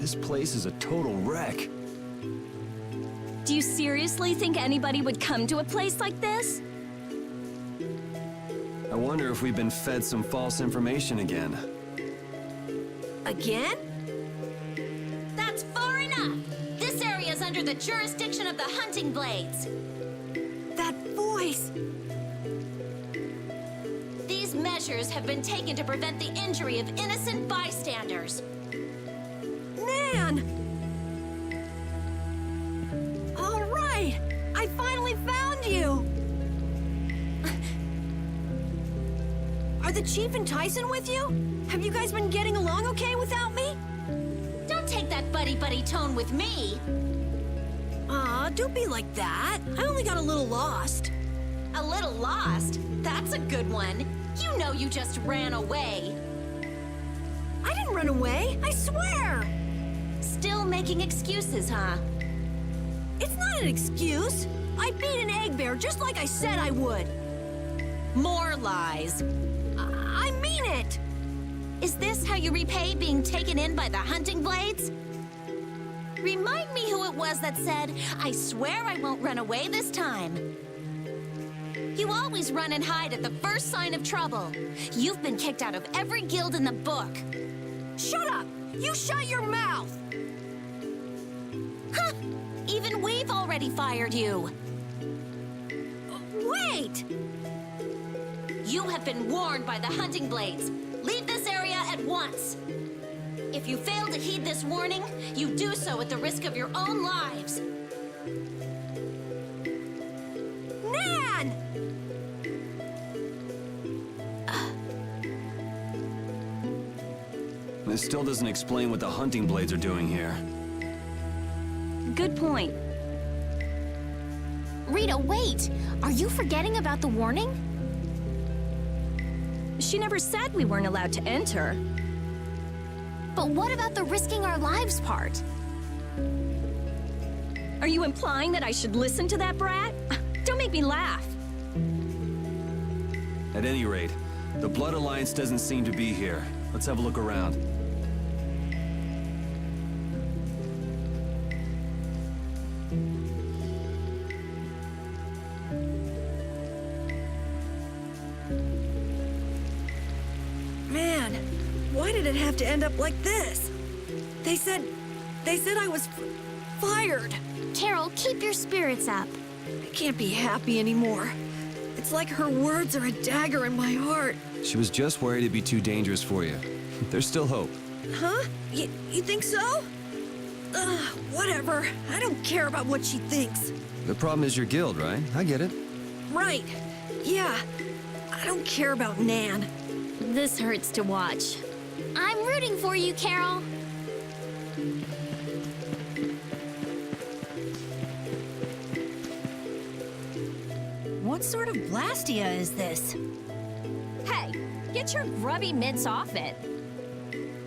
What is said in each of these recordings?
This place is a total wreck. Do you seriously think anybody would come to a place like this? I wonder if we've been fed some false information again. Again? That's far enough! This area is under the jurisdiction of the Hunting Blades. That voice! These measures have been taken to prevent the injury of innocent bystanders. Nan! All right! I finally found you! Are the Chief and Tyson with you? Have you guys been getting along okay without me? Don't take that buddy-buddy tone with me. Aw, don't be like that. I only got a little lost. A little lost? That's a good one. You know you just ran away. I didn't run away, I swear! Still making excuses, huh? It's not an excuse. I beat an egg bear just like I said I would. More lies. I mean it! Is this how you repay being taken in by the Hunting Blades? Remind me who it was that said, "I swear I won't run away this time." You always run and hide at the first sign of trouble. You've been kicked out of every guild in the book. Shut up! You shut your mouth! Huh! Even we've already fired you. Wait! You have been warned by the Hunting Blades. Leave this area at once. If you fail to heed this warning, you do so at the risk of your own lives. Nan! This still doesn't explain what the Hunting Blades are doing here. Good point. Rita, wait! Are you forgetting about the warning? She never said we weren't allowed to enter. But what about the risking our lives part? Are you implying that I should listen to that brat? Don't make me laugh. At any rate, the Blood Alliance doesn't seem to be here. Let's have a look around. Man, why did it have to end up like this? They said I was fired. Carol, keep your spirits up. I can't be happy anymore. It's like her words are a dagger in my heart. She was just worried it'd be too dangerous for you. There's still hope. Huh? You think so? Whatever. I don't care about what she thinks. The problem is your guild, right? I get it. Right. Yeah. I don't care about Nan. This hurts to watch. I'm rooting for you, Carol. What sort of Blastia is this? Hey, get your grubby mitts off it.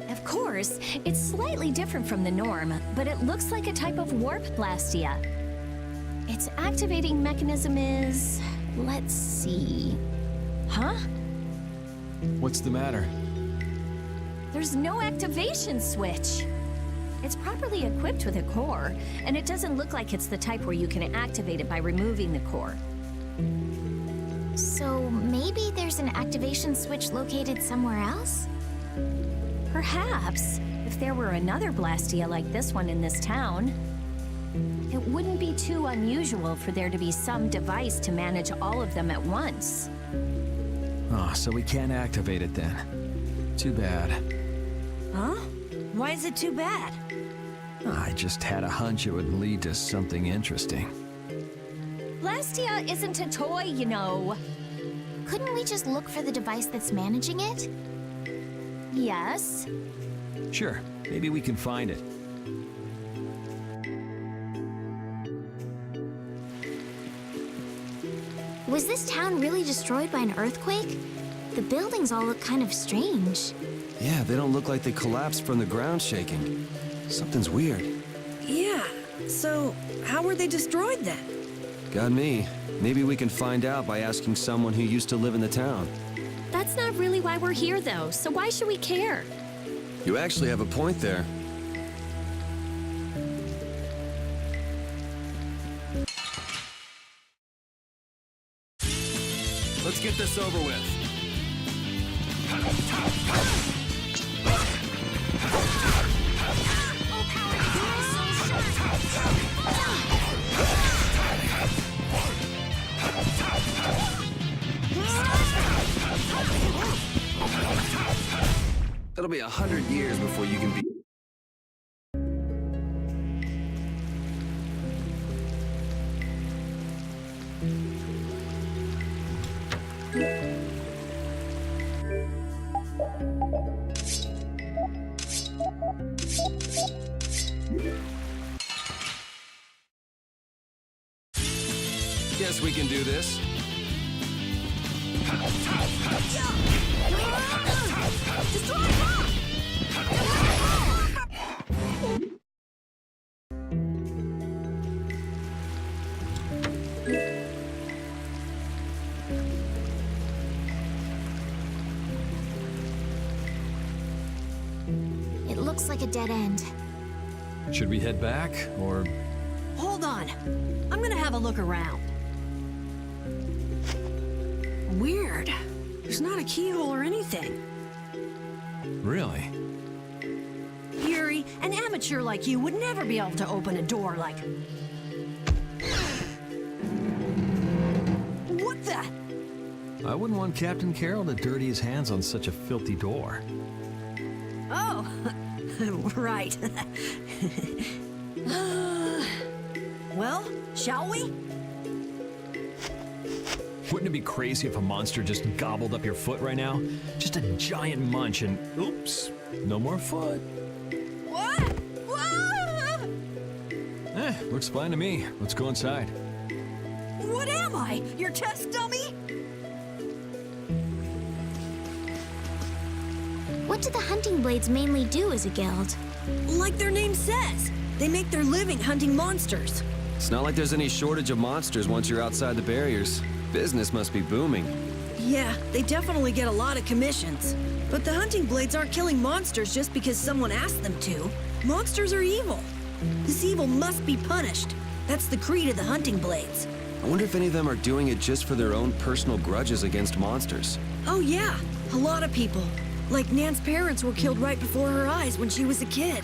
Of course, it's slightly different from the norm, but it looks like a type of warp blastia. Its activating mechanism is... let's see... Huh? What's the matter? There's no activation switch. It's properly equipped with a core, and it doesn't look like it's the type where you can activate it by removing the core. So maybe there's an activation switch located somewhere else? Perhaps, if there were another Blastia like this one in this town, it wouldn't be too unusual for there to be some device to manage all of them at once. Oh, so we can't activate it then. Too bad. Huh? Why is it too bad? I just had a hunch it would lead to something interesting. Blastia isn't a toy, you know. Couldn't we just look for the device that's managing it? Yes. Sure, maybe we can find it. Was this town really destroyed by an earthquake? The buildings all look kind of strange. Yeah, they don't look like they collapsed from the ground shaking. Something's weird. Yeah. So, how were they destroyed then? Got me. Maybe we can find out by asking someone who used to live in the town. That's not really why we're here, though, so why should we care? You actually have a point there. Let's get this over with. It'll be 100 years before you can be... Guess we can do this. It looks like a dead end. Should we head back, or... Hold on. I'm gonna have a look around. Weird. There's not a keyhole or anything. Really? Yuri, an amateur like you would never be able to open a door like... What the? I wouldn't want Captain Carroll to dirty his hands on such a filthy door. Oh, right. Well, shall we? Wouldn't it be crazy if a monster just gobbled up your foot right now? Just a giant munch and... Oops, no more foot. What? Whoa! Looks fine to me. Let's go inside. What am I? Your test dummy? What do the hunting blades mainly do as a guild? Like their name says, they make their living hunting monsters. It's not like there's any shortage of monsters once you're outside the barriers. Business must be booming. Yeah, they definitely get a lot of commissions. But the hunting blades aren't killing monsters just because someone asked them to. Monsters are evil. This evil must be punished. That's the creed of the hunting blades. I wonder if any of them are doing it just for their own personal grudges against monsters. Oh yeah, a lot of people. Like Nan's parents were killed right before her eyes when she was a kid.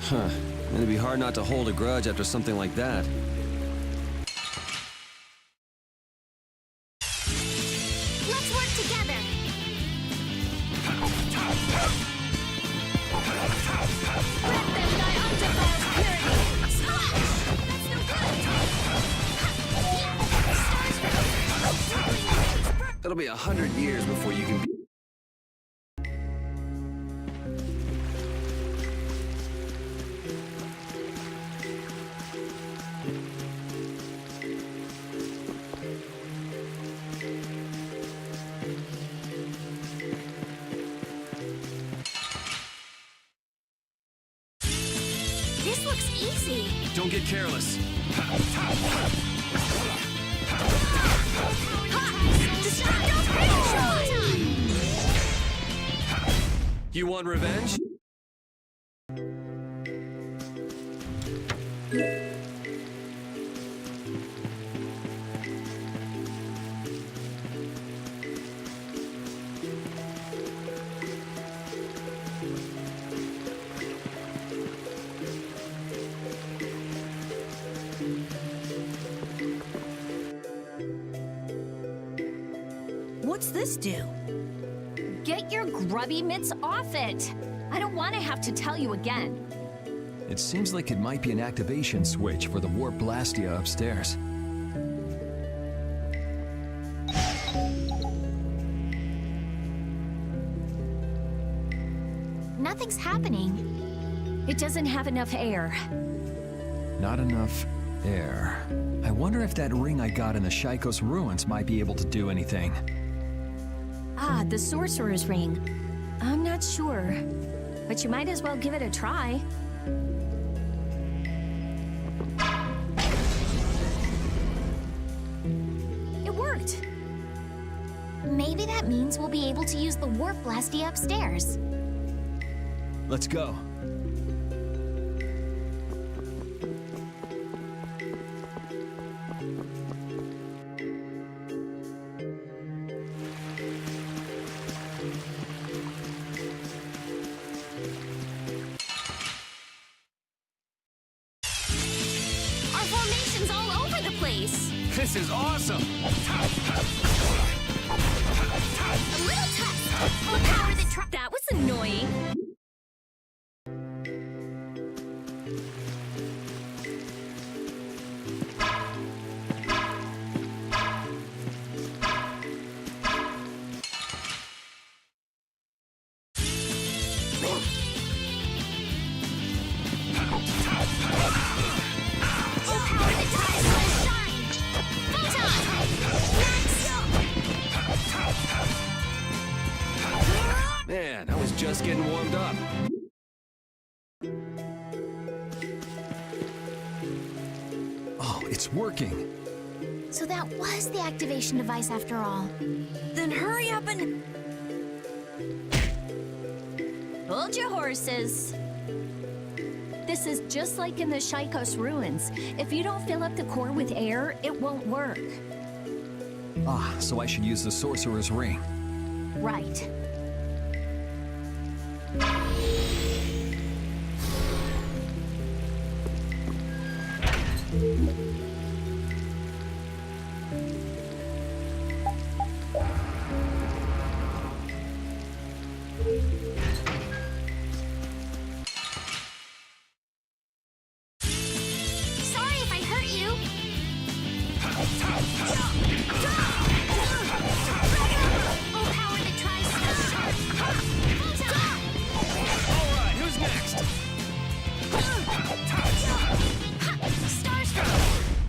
Huh. It'd be hard not to hold a grudge after something like that. Let's work together. Grant them thy undefiled purity. That's no good. It'll be 100 years before you can be... This looks easy. Don't get careless. You want revenge? What's this do? Get your grubby mitts off it! I don't want to have to tell you again. It seems like it might be an activation switch for the warp blastia upstairs. Nothing's happening. It doesn't have enough air. Not enough air. I wonder if that ring I got in the Shaikos ruins might be able to do anything. Ah, the sorcerer's ring. I'm not sure, but you might as well give it a try. It worked. Maybe that means we'll be able to use the warp blasty upstairs. Let's go. This is awesome! A little test. Full power the truck. That was annoying. Full power the tires will shine. Photon. Man, I was just getting warmed up. Oh, it's working. So that was the activation device after all. Then hurry up and... Hold your horses. This is just like in the Shaikos ruins. If you don't fill up the core with air, it won't work. Ah, so I should use the sorcerer's ring. Right. Sorry if I hurt you. Full power that tries Alright, who's next? Starstruck.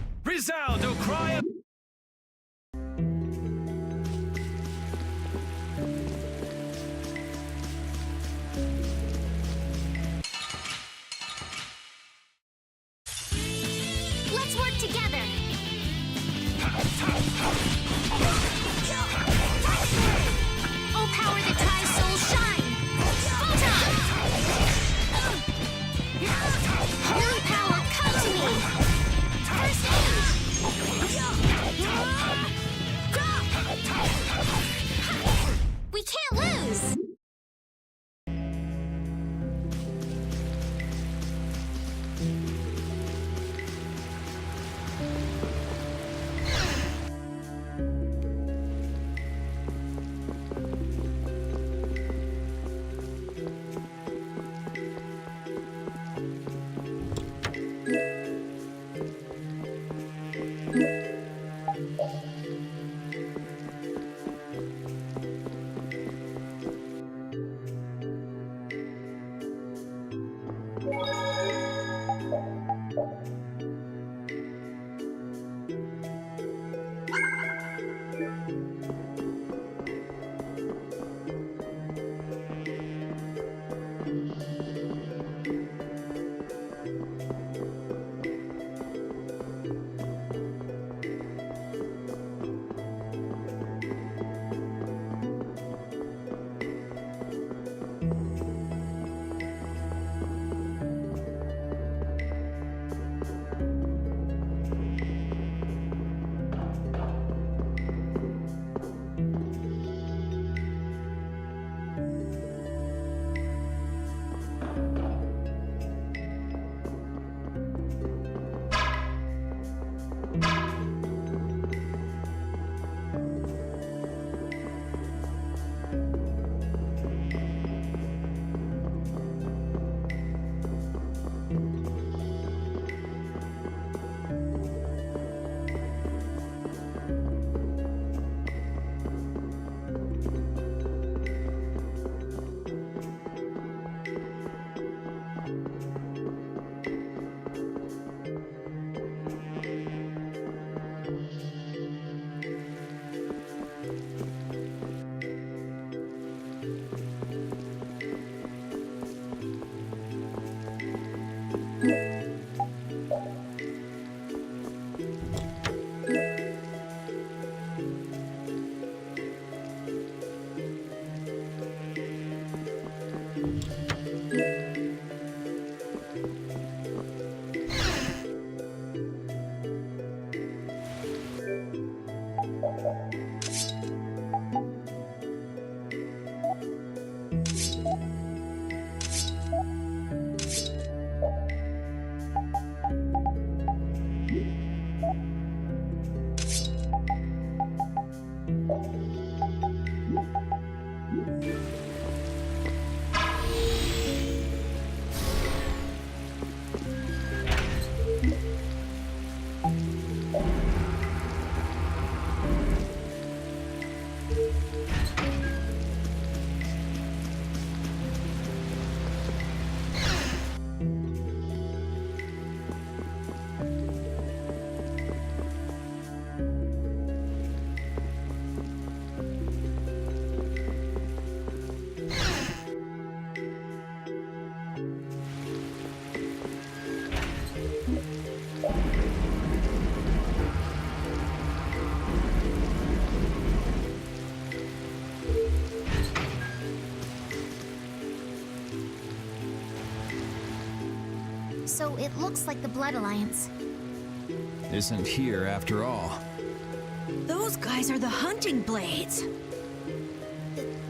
so it looks like the Blood Alliance. Isn't here after all. Those guys are the hunting blades.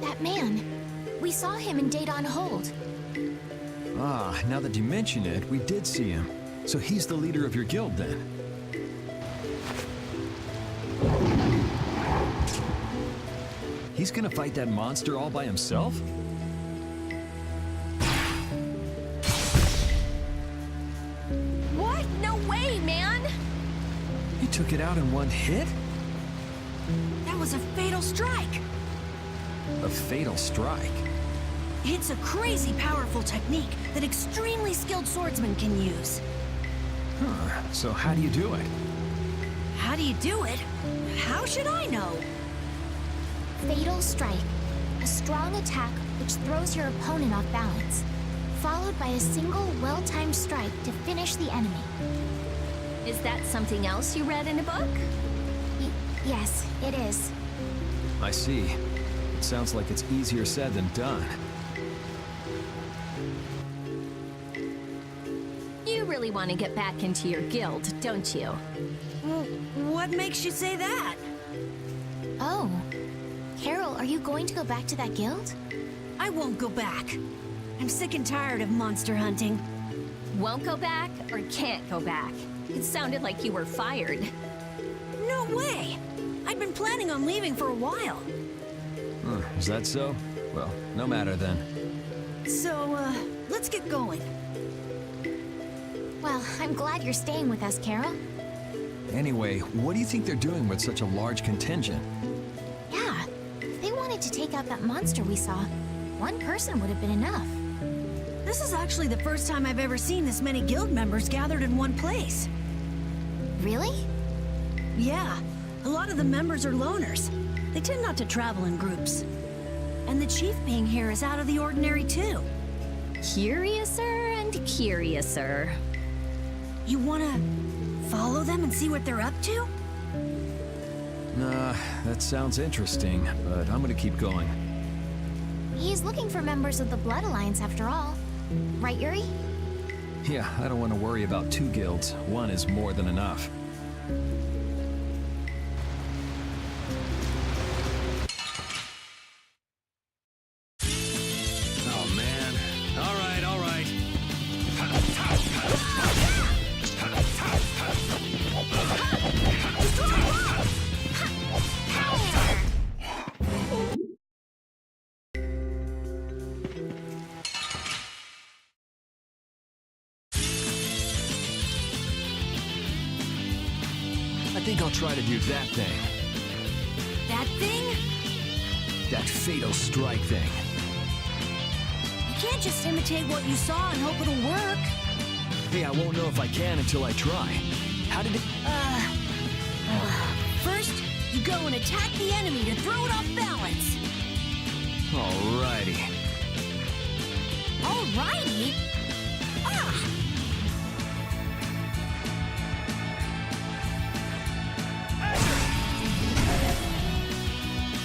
That man. We saw him in Date on Hold. Ah, now that you mention it, we did see him. So he's the leader of your guild then? He's gonna fight that monster all by himself? What? No way, man! You took it out in one hit? That was a fatal strike. A fatal strike? It's a crazy powerful technique that extremely skilled swordsmen can use. Huh, so how do you do it? How do you do it? How should I know? Fatal Strike. A strong attack which throws your opponent off balance, followed by a single well-timed strike to finish the enemy. Is that something else you read in a book? Yes, it is. I see. It sounds like it's easier said than done. You really want to get back into your guild, don't you? Well, what makes you say that? Oh. Carol, are you going to go back to that guild? I won't go back. I'm sick and tired of monster hunting. Won't go back or can't go back? It sounded like you were fired. No way! I'd been planning on leaving for a while. Is that so? Well, no matter then. So, let's get going. Well, I'm glad you're staying with us, Carol. Anyway, what do you think they're doing with such a large contingent? Yeah, if they wanted to take out that monster we saw, one person would have been enough. This is actually the first time I've ever seen this many guild members gathered in one place. Really? Yeah, a lot of the members are loners. They tend not to travel in groups. And the chief being here is out of the ordinary too. Curiouser and curiouser. You wanna follow them and see what they're up to? Nah, that sounds interesting, but I'm gonna keep going. He's looking for members of the Blood Alliance after all. Right, Yuri? Yeah, I don't want to worry about two guilds. One is more than enough. Oh, man. All right, all right. I think I'll try to do that thing. That thing? That fatal strike thing. You can't just imitate what you saw and hope it'll work. Hey, I won't know if I can until I try. How did it... First, you go and attack the enemy to throw it off balance. Alrighty. Alrighty? Ah!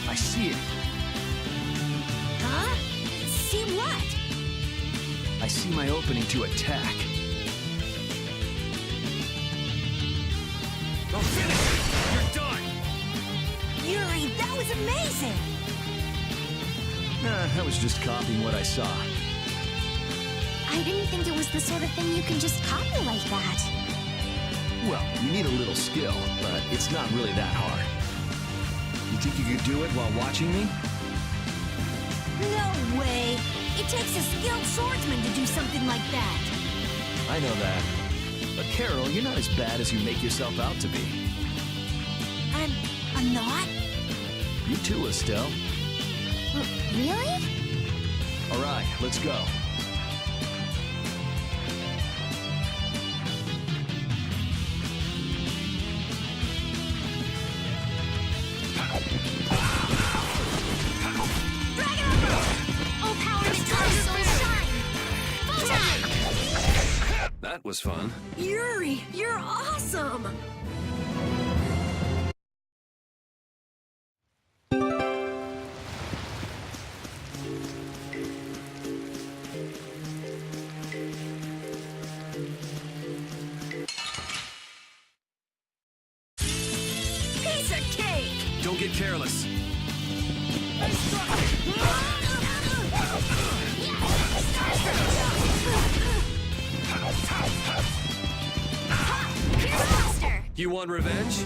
I see it. Huh? See what? I see my opening to attack. Go finish it! You're done! Yuri, that was amazing! Nah, I was just copying what I saw. I didn't think it was the sort of thing you can just copy like that. Well, you need a little skill, but it's not really that hard. You think you could do it while watching me? No way! It takes a skilled swordsman to do something like that. I know that. But Carol, you're not as bad as you make yourself out to be. I'm not? You too, Estelle. Really? All right, let's go. All power to Soul Shine! Photon! That was fun. Yuri, you're awesome! careless. You want revenge?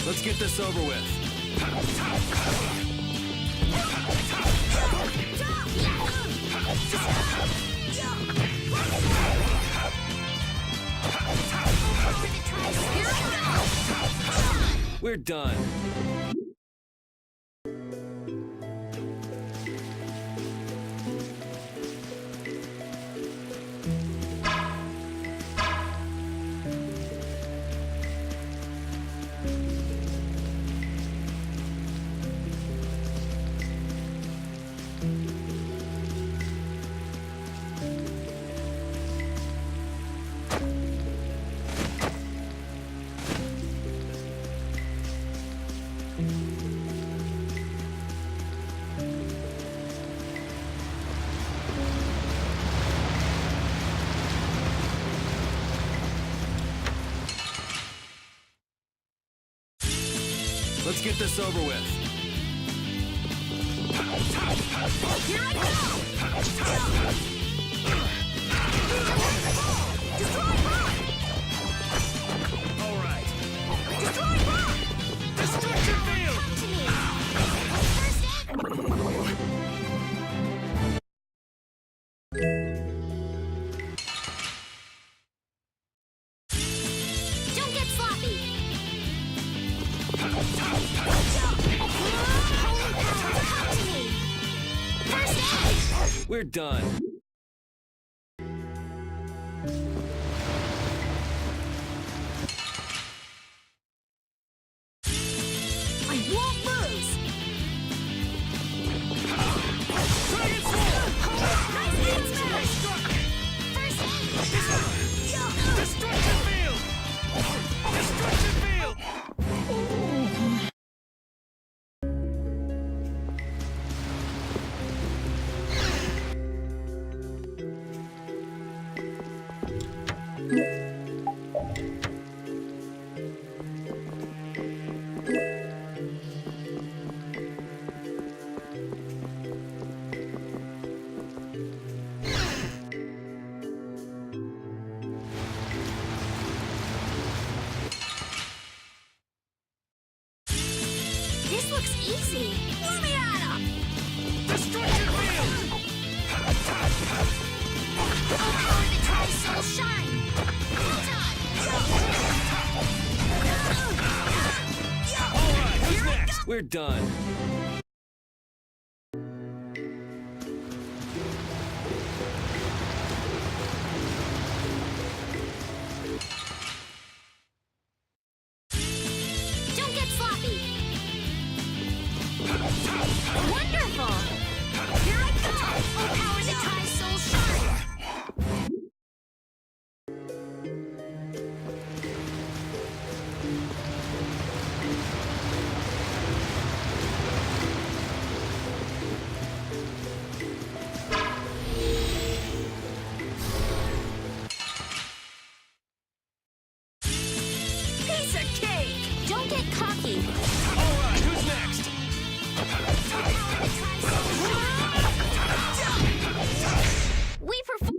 Let's get this over with. We're done. Let's get this over with. Here I go! Destroy rock! All right. Destroy rock! Destruction field! Come to me! First aid! Don't get sloppy! Holy power, come to me! First aid! We're done. I won't lose! Dragon Sword! Nice aid smash! First aid! Destruction field! Destruction field! This looks easy! Let me at him! Destruction field! I'll power the tri-soul shine! Hold on! We're done. Don't get sloppy! Wonderful! Here I go! Oh, power that tries soul shine! Piece of cake! Don't get cocky! All right, who's next? We perform.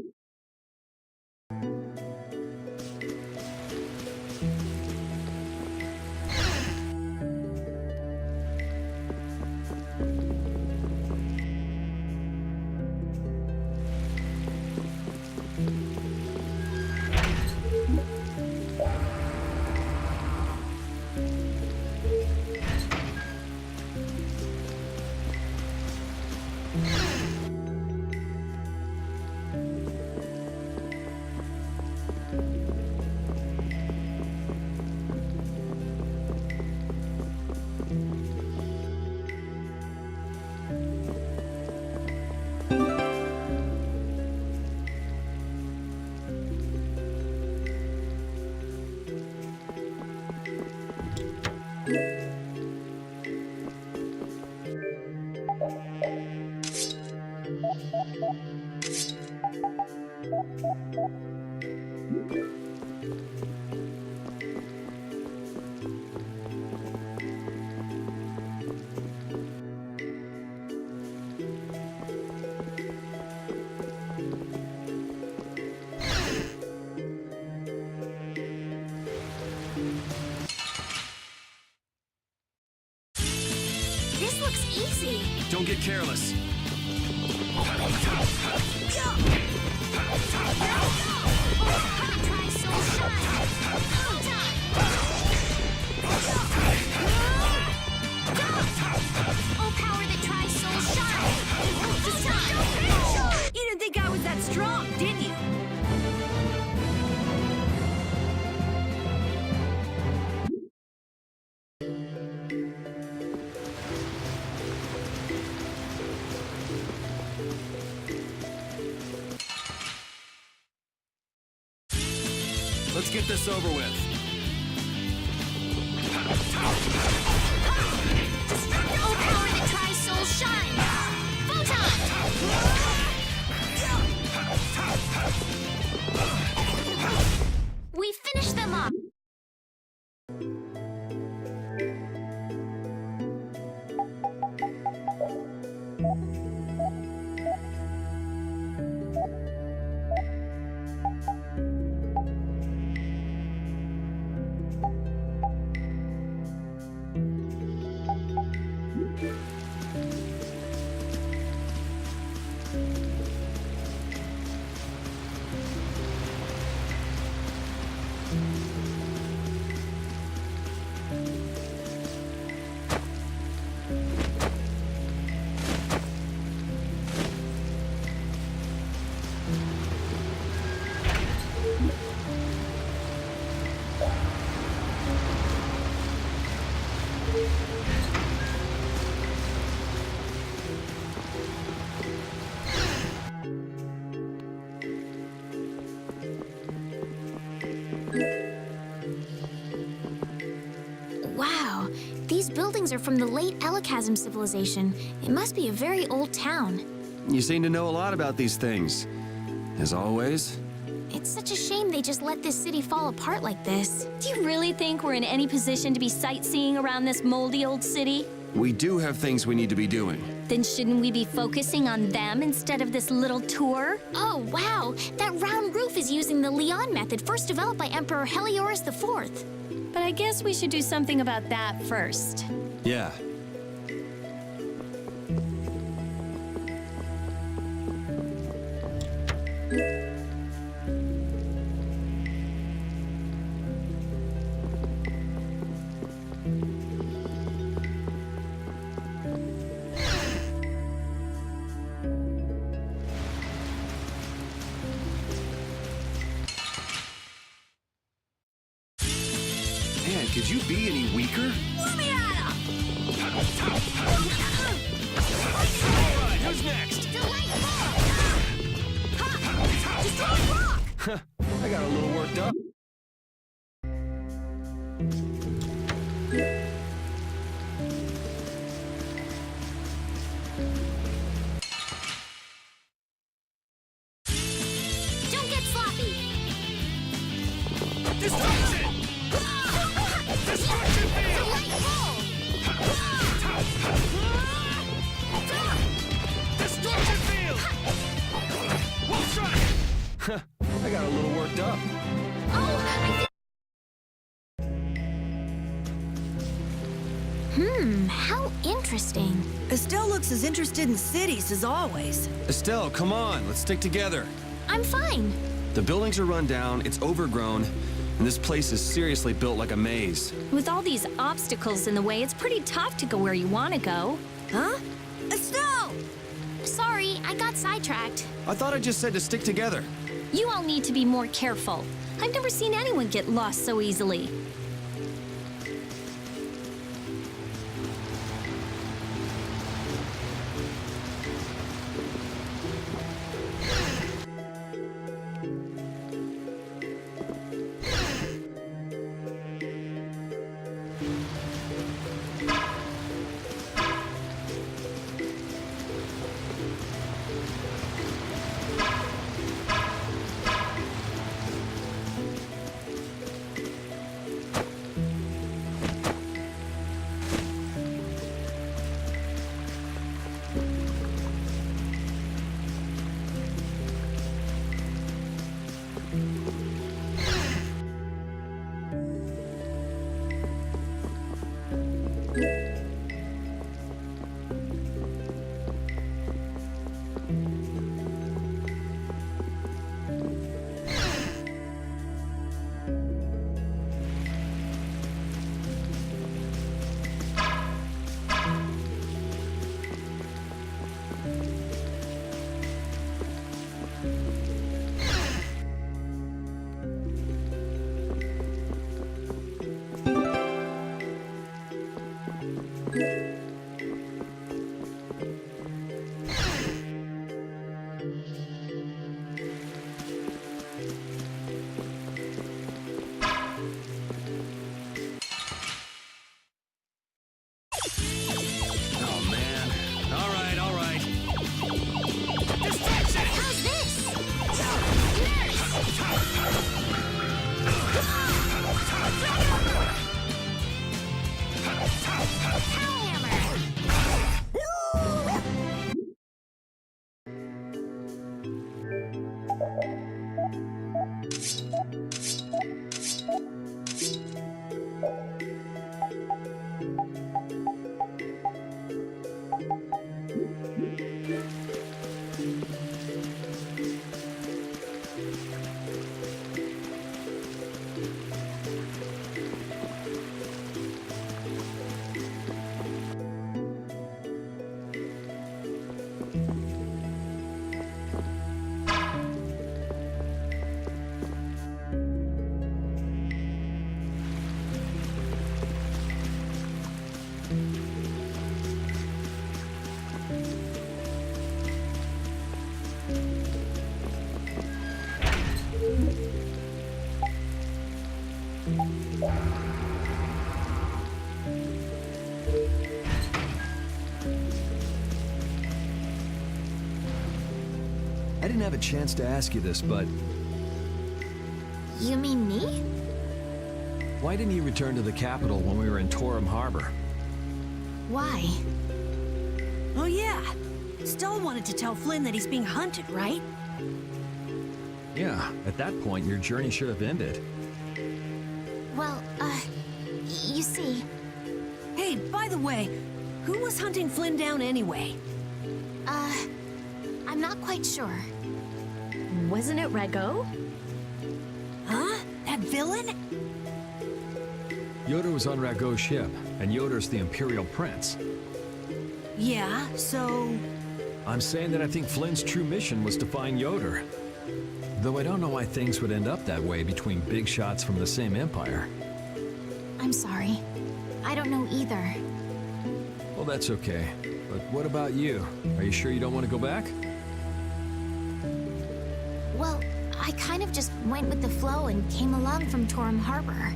This looks easy. Don't get careless. Try soul shine. Oh, power that tries soul shine. You didn't think I was that strong, did you? Let's get this over with. Oh, power that tries soul shine. Photon! We finished them up. Wow, these buildings are from the late Elachasm civilization. It must be a very old town. You seem to know a lot about these things. As always. It's such a shame they just let this city fall apart like this. Do you really think we're in any position to be sightseeing around this moldy old city? We do have things we need to be doing. Then shouldn't we be focusing on them instead of this little tour? Oh, wow! That round roof is using the Leon method first developed by Emperor Heliodorus IV. But I guess we should do something about that first. Yeah. you be any weaker? Let me at him! Alright, who's next? Destroy rock! I got a little worked up. Don't get sloppy. Destruction! Destruction field! Destruction field! Wolf strike! I got a little worked up. How interesting. Estelle looks as interested in cities as always. Estelle, come on, let's stick together. I'm fine. The buildings are run down, it's overgrown, and this place is seriously built like a maze. With all these obstacles in the way, it's pretty tough to go where you want to go. Huh? Estelle! Sorry, I got sidetracked. I thought I just said to stick together. You all need to be more careful. I've never seen anyone get lost so easily. Oh man. Alright. Distraction! How's this? I didn't have a chance to ask you this, but You mean me? why didn't you return to the capital when we were in Torum Harbor? Why? Oh yeah. Estelle wanted to tell Flynn that he's being hunted, right? Yeah, at that point, your journey should have ended. Well, you see, Hey, by the way, who was hunting Flynn down anyway? I'm not quite sure. Wasn't it Rago? Huh? That villain? Yoda was on Rago's ship, and Yoda's the Imperial Prince. Yeah, so... I'm saying that I think Flynn's true mission was to find Yoda. Though I don't know why things would end up that way between big shots from the same empire. I'm sorry. I don't know either. Well, that's okay. But what about you? Are you sure you don't want to go back? Well, I kind of just went with the flow and came along from Torum Harbor.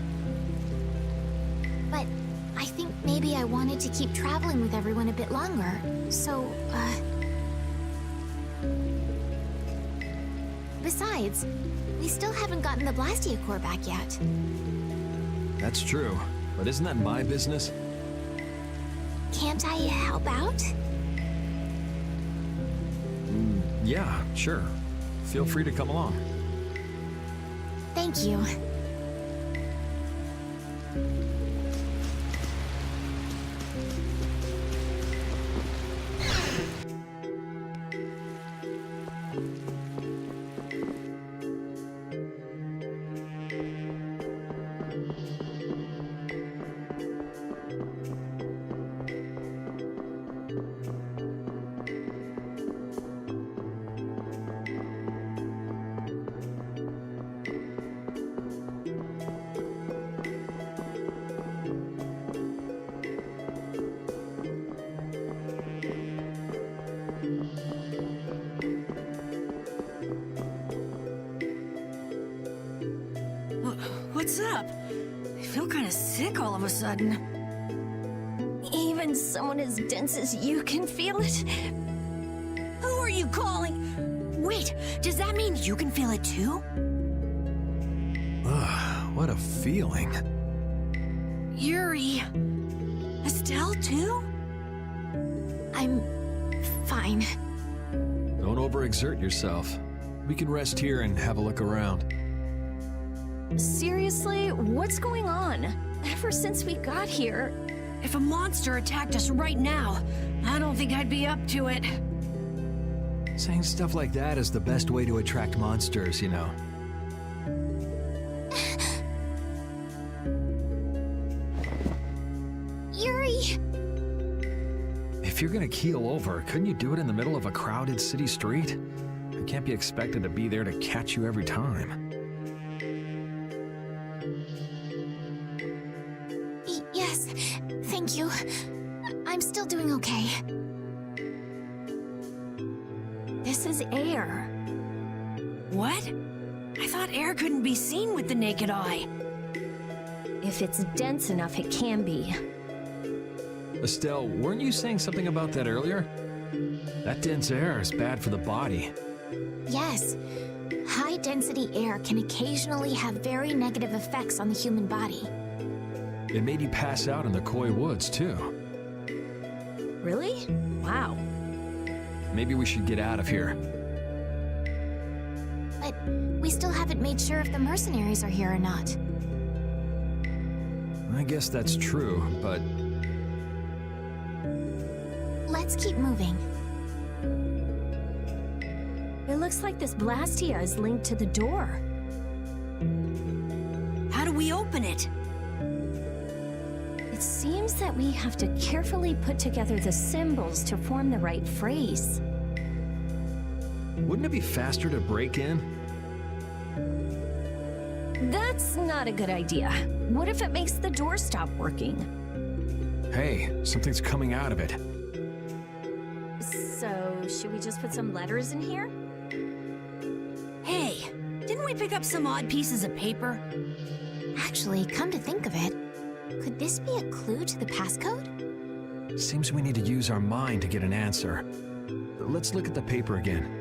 But I think maybe I wanted to keep traveling with everyone a bit longer, so, Besides, we still haven't gotten the Blastia core back yet. That's true. But isn't that my business? Can't I help out? Yeah, sure. Feel free to come along. Thank you. What's up? I feel kind of sick all of a sudden. Even someone as dense as you can feel it? Who are you calling? Wait, does that mean you can feel it too? Ugh, what a feeling. Yuri. Estelle too? I'm fine. Don't overexert yourself. We can rest here and have a look around. Seriously, what's going on? Ever since we got here, If a monster attacked us right now, I don't think I'd be up to it. Saying stuff like that is the best way to attract monsters, you know. Yuri! If you're gonna keel over, couldn't you do it in the middle of a crowded city street? I can't be expected to be there to catch you every time. Yes, thank you. I'm still doing okay. this is air. What? I thought air couldn't be seen with the naked eye. If it's dense enough, it can be. Estelle, weren't you saying something about that earlier? That dense air is bad for the body. Yes, high-density air can occasionally have very negative effects on the human body. It made you pass out in the Koi Woods, too. Really? Wow. Maybe we should get out of here. But we still haven't made sure if the mercenaries are here or not. I guess that's true, but Let's keep moving. It looks like this Blastia is linked to the door. How do we open it? It seems that we have to carefully put together the symbols to form the right phrase. wouldn't it be faster to break in? That's not a good idea. What if it makes the door stop working? Hey, something's coming out of it. So, should we just put some letters in here? Hey, didn't we pick up some odd pieces of paper? Actually, come to think of it, could this be a clue to the passcode? Seems we need to use our mind to get an answer. Let's look at the paper again.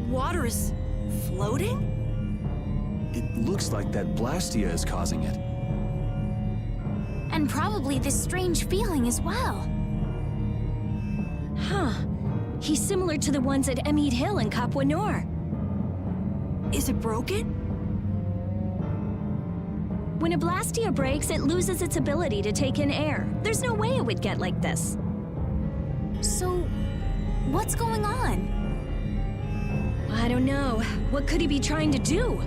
water is floating? It looks like that Blastia is causing it. And probably this strange feeling as well. Huh. He's similar to the ones at Emmead Hill in Cap Nor. Is it broken? When a Blastia breaks, it loses its ability to take in air. There's no way it would get like this. So, what's going on? I don't know. What could he be trying to do?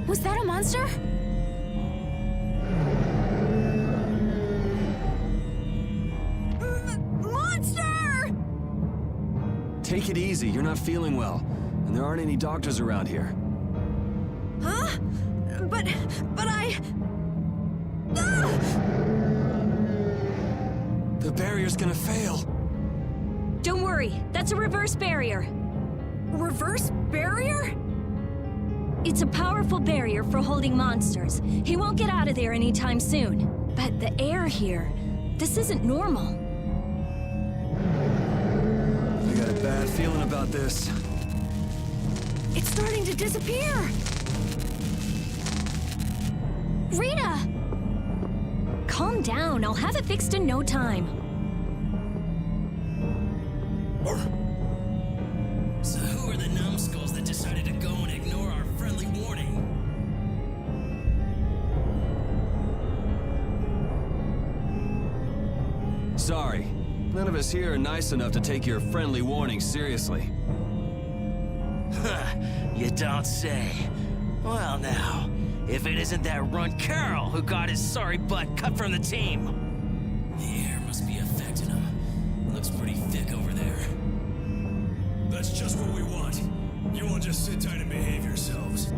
Was that a monster? Monster! Take it easy, you're not feeling well. And there aren't any doctors around here. Huh? But I... Ah! The barrier's gonna fail. Don't worry, that's a reverse barrier. Reverse barrier? It's a powerful barrier for holding monsters. He won't get out of there anytime soon. But the air here, this isn't normal. I got a bad feeling about this. It's starting to disappear! Rita! Calm down, I'll have it fixed in no time. So who are the numbskulls that decided to go and ignore our friendly warning? Sorry, none of us here are nice enough to take your friendly warning seriously. You don't say. Well now, if it isn't that runt Carol who got his sorry butt cut from the team. The air must be affecting him. Looks pretty thick over there. That's just what we want. You all just sit tight and behave yourselves.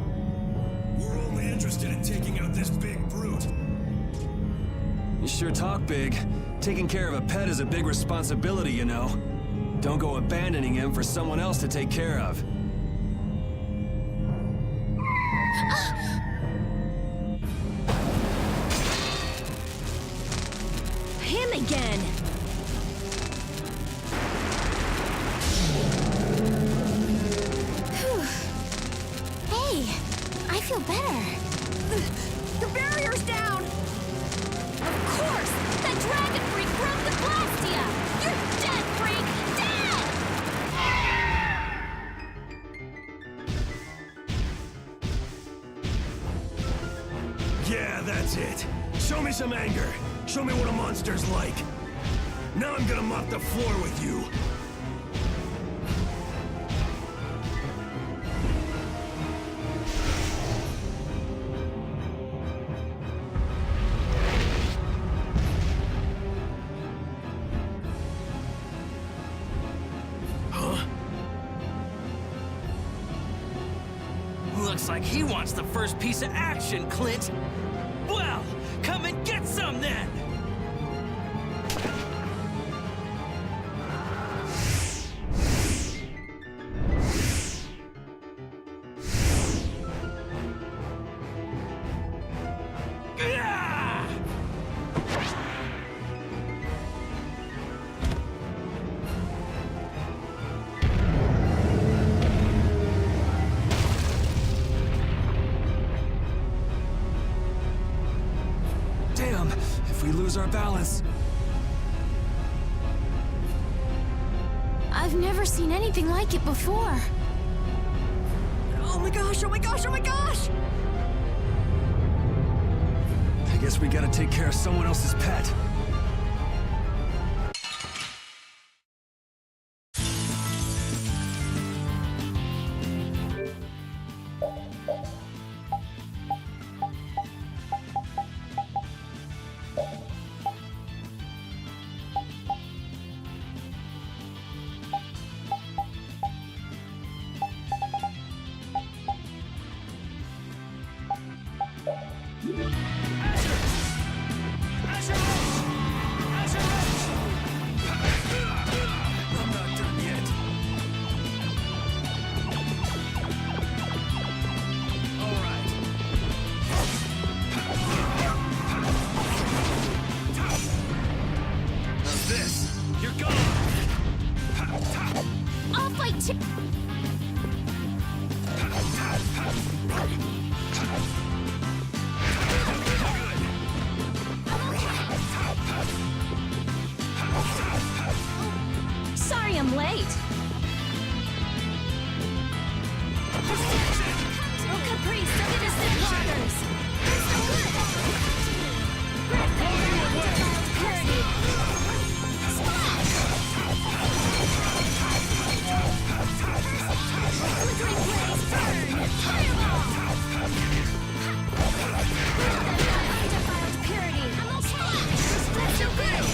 We're only interested in taking out this big brute. You sure talk big. Taking care of a pet is a big responsibility, you know. Don't go abandoning him for someone else to take care of. Him again! Hey, I feel better. The barrier's down! Of course! That dragon freak broke the Blastia! You're dead, freak! Dead! Yeah, that's it. Show me some anger. Show me what a monster's like. Now I'm gonna mop the floor with you. Looks like he wants the first piece of action, Clint. Well, come and get some then! Damn, if we lose our balance. I've never seen anything like it before. Oh my gosh, oh my gosh, oh my gosh! I guess we gotta take care of someone else's pet. I'm not done yet. All right. I'm late. Oh, Caprice, don't give us the blockers. That's no good. Red Band, defiled purity. Splash! Flickering blaze, burn! Fireball! Red Band, defiled purity. Splash! That's no good.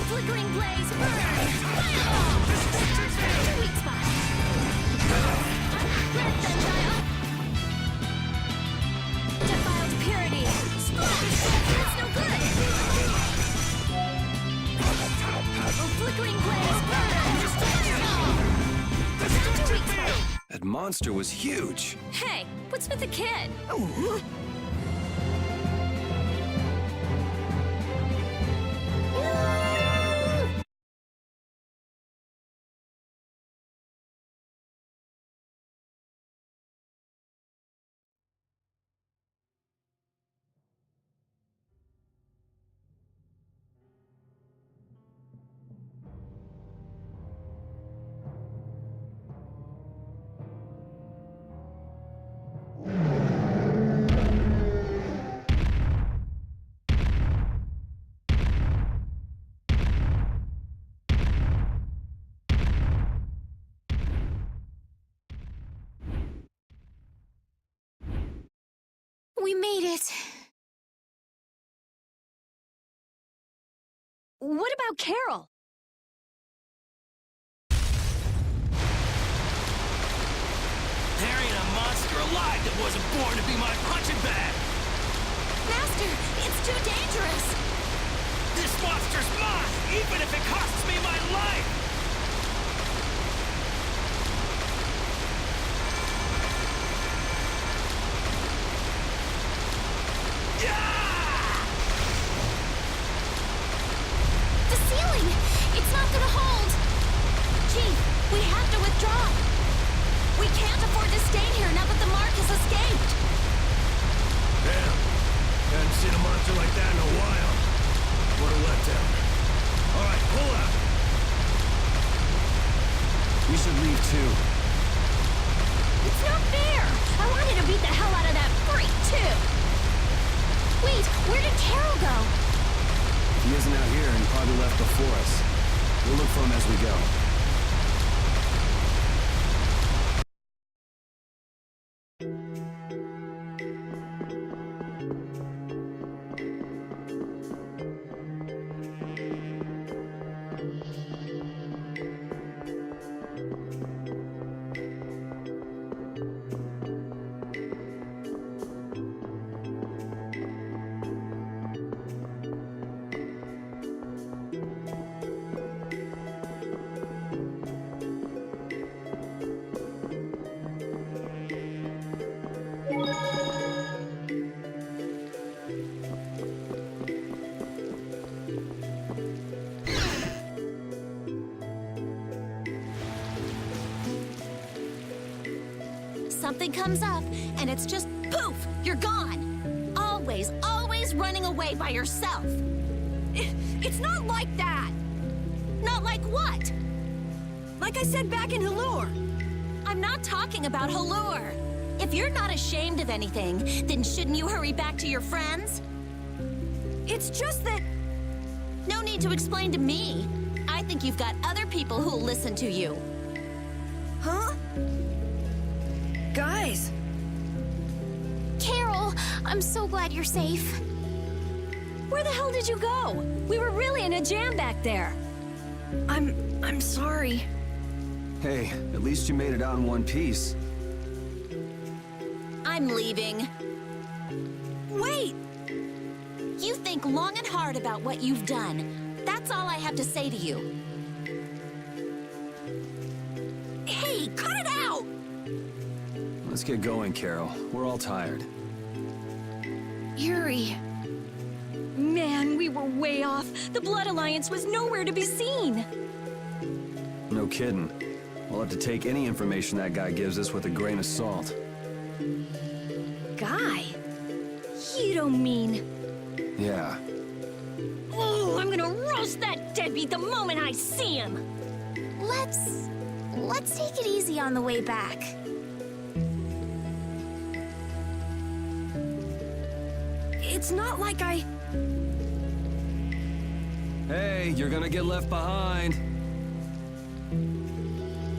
Flickering blaze, burn! Fireball! Sweet spot! Red Bendile! Defiled purity! Splash! That's no good! Flickering blaze, burn! Fireball! Sweet spot! That monster was huge. Hey, what's with the kid? We made it. What about Carol? There ain't a monster alive that wasn't born to be my punching bag! Master, it's too dangerous. This monster's mine, even if it costs me my life! The ceiling! It's not gonna hold! Chief, we have to withdraw! We can't afford to stay here now that the mark has escaped! Damn. Haven't seen a monster like that in a while. What a letdown. Alright, pull out. We should leave too. It's not fair! I wanted to beat the hell out of that freak, too! Wait, where did Carol go? If he isn't out here, he probably left before us. We'll look for him as we go. Something comes up, and it's just poof! You're gone! Always, always running away by yourself! It's not like that! Not like what? Like I said back in Halure. I'm not talking about Halure! If you're not ashamed of anything, then shouldn't you hurry back to your friends? It's just that... No need to explain to me. I think you've got other people who'll listen to you. Huh? Guys! Carol, I'm so glad you're safe. Where the hell did you go? We were really in a jam back there. I'm sorry. Hey, at least you made it out in one piece. I'm leaving. Wait! You think long and hard about what you've done. That's all I have to say to you. Hey, cut it out! Let's get going, Carol. We're all tired. Yuri. Man, we were way off. The Blood Alliance was nowhere to be seen. No kidding. We'll have to take any information that guy gives us with a grain of salt. guy? You don't mean... Yeah. Oh, I'm gonna roast that deadbeat the moment I see him! Let's take it easy on the way back. It's not like I... Hey, you're gonna get left behind.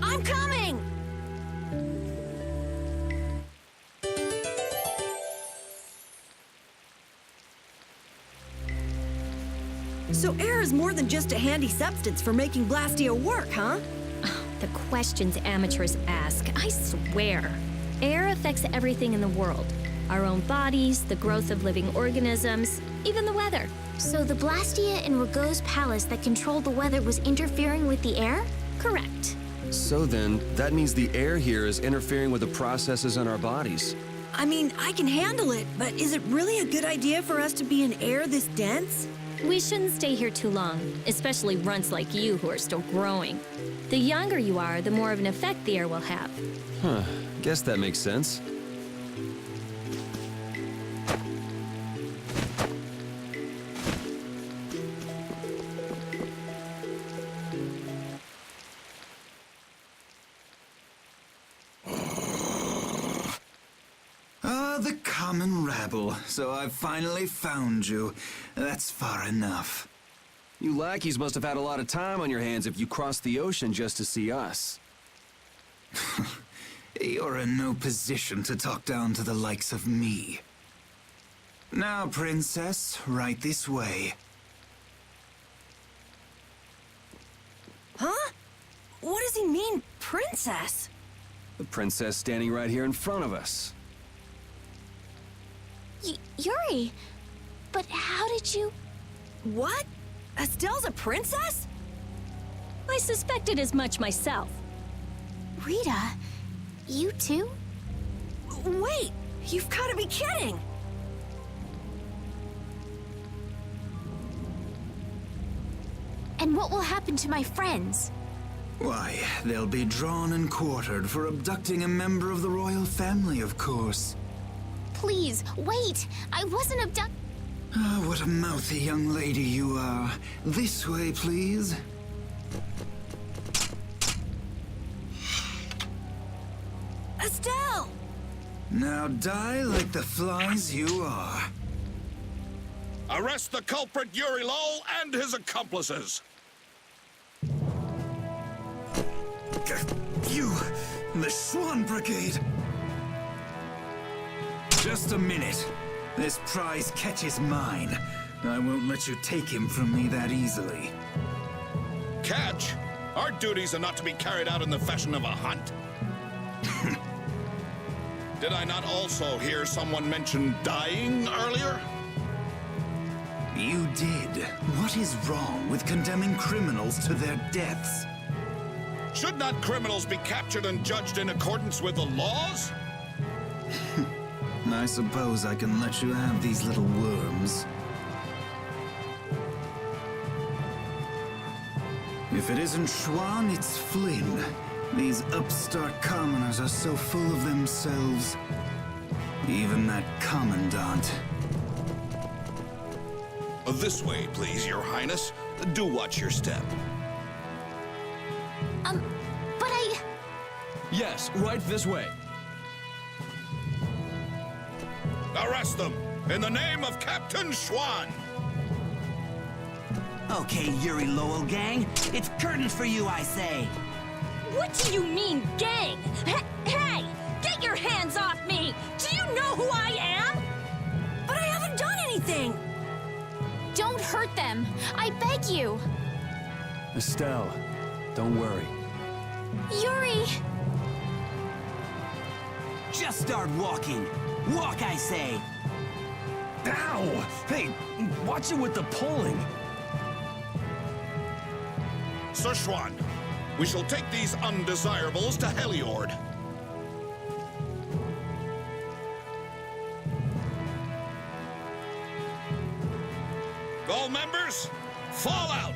I'm coming! So air is more than just a handy substance for making Blastia work, huh? The questions amateurs ask, I swear. Air affects everything in the world. Our own bodies, the growth of living organisms, even the weather. So the Blastia in Rago's palace that controlled the weather was interfering with the air? Correct. So then, that means the air here is interfering with the processes in our bodies. I mean, I can handle it, but is it really a good idea for us to be in air this dense? We shouldn't stay here too long, especially runts like you who are still growing. The younger you are, the more of an effect the air will have. Huh, guess that makes sense. The common rabble. So I've finally found you. That's far enough. You lackeys must have had a lot of time on your hands if you crossed the ocean just to see us. You're in no position to talk down to the likes of me. Now, princess, right this way. Huh? What does he mean, princess? The princess standing right here in front of us. Yuri, but how did you... What? Estelle's a princess? I suspected as much myself. Rita, you too? Wait, you've got to be kidding! And what will happen to my friends? Why, they'll be drawn and quartered for abducting a member of the royal family, of course. Please, wait! I wasn't abducted. Ah, what a mouthy young lady you are. This way, please. Estelle! Now die like the flies you are. Arrest the culprit Yuri Lowell and his accomplices. You, the Swan Brigade. Just a minute. This prize catches mine. I won't let you take him from me that easily. Catch? Our duties are not to be carried out in the fashion of a hunt. Did I not also hear someone mention dying earlier? You did. What is wrong with condemning criminals to their deaths? Should not criminals be captured and judged in accordance with the laws? I suppose I can let you have these little worms. If it isn't Schwan, it's Flynn. These upstart commoners are so full of themselves. Even that commandant. This way, please, Your Highness. Do watch your step. But I... Yes, right this way. Arrest them, in the name of Captain Schwan! Okay, Yuri Lowell gang, it's curtains for you, I say. What do you mean, gang? Hey! Get your hands off me! Do you know who I am? But I haven't done anything! Don't hurt them! I beg you! Estelle, don't worry. Yuri! Just start walking. Walk, I say. Ow! Hey, watch it with the pulling. Sir Schwan, we shall take these undesirables to Heliord. All members, fall out!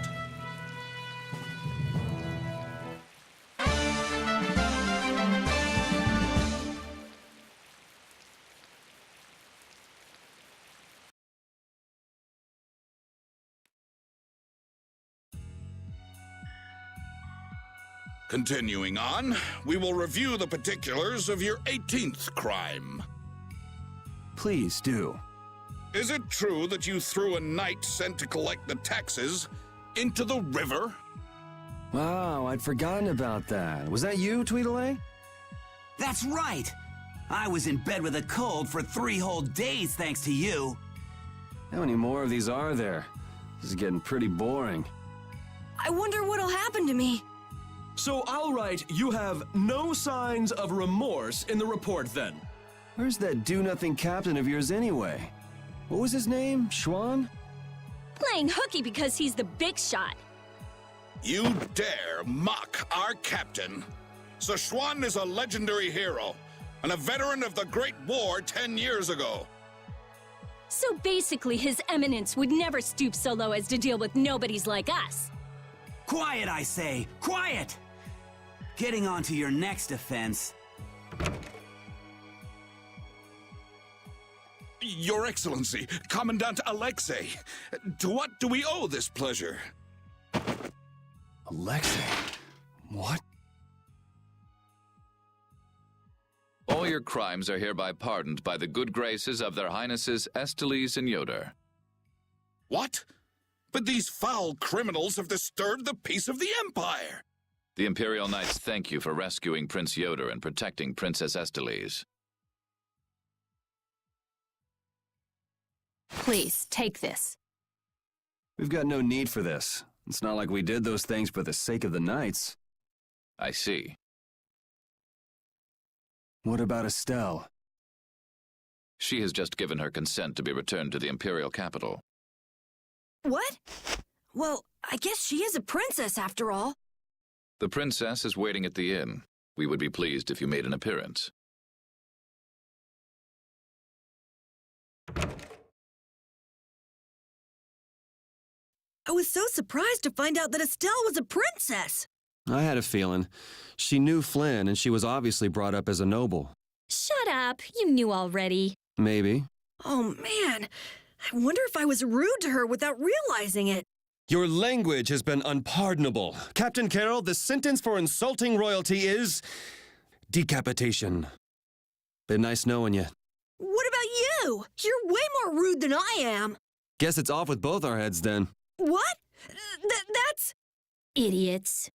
Continuing on, we will review the particulars of your 18th crime. Please do. Is it true that you threw a knight sent to collect the taxes into the river? Wow, I'd forgotten about that. Was that you, Tweedledee? That's right! I was in bed with a cold for 3 whole days thanks to you. How many more of these are there? This is getting pretty boring. I wonder what'll happen to me. So I'll write, you have no signs of remorse in the report then. Where's that do-nothing captain of yours anyway? What was his name? Schwan? Playing hooky because he's the big shot. You dare mock our captain? Sir Schwan is a legendary hero and a veteran of the Great War 10 years ago. So basically, His Eminence would never stoop so low as to deal with nobodies like us. Quiet, I say! Quiet! Getting on to your next offense. Your Excellency, Commandant Alexei, to what do we owe this pleasure? Alexei? What? All your crimes are hereby pardoned by the good graces of their Highnesses Esteles and Yoder. What? But these foul criminals have disturbed the peace of the Empire! The Imperial Knights thank you for rescuing Prince Yoder and protecting Princess Esteles. Please, take this. We've got no need for this. It's not like we did those things for the sake of the knights. I see. What about Estelle? She has just given her consent to be returned to the Imperial capital. What? Well, I guess she is a princess after all. The princess is waiting at the inn. We would be pleased if you made an appearance. I was so surprised to find out that Estelle was a princess. I had a feeling. She knew Flynn, and she was obviously brought up as a noble. Shut up. You knew already. Maybe. Oh, man. I wonder if I was rude to her without realizing it. Your language has been unpardonable. Captain Carroll, the sentence for insulting royalty is decapitation. Been nice knowing you. What about you? You're way more rude than I am. Guess it's off with both our heads then. What? That's... Idiots.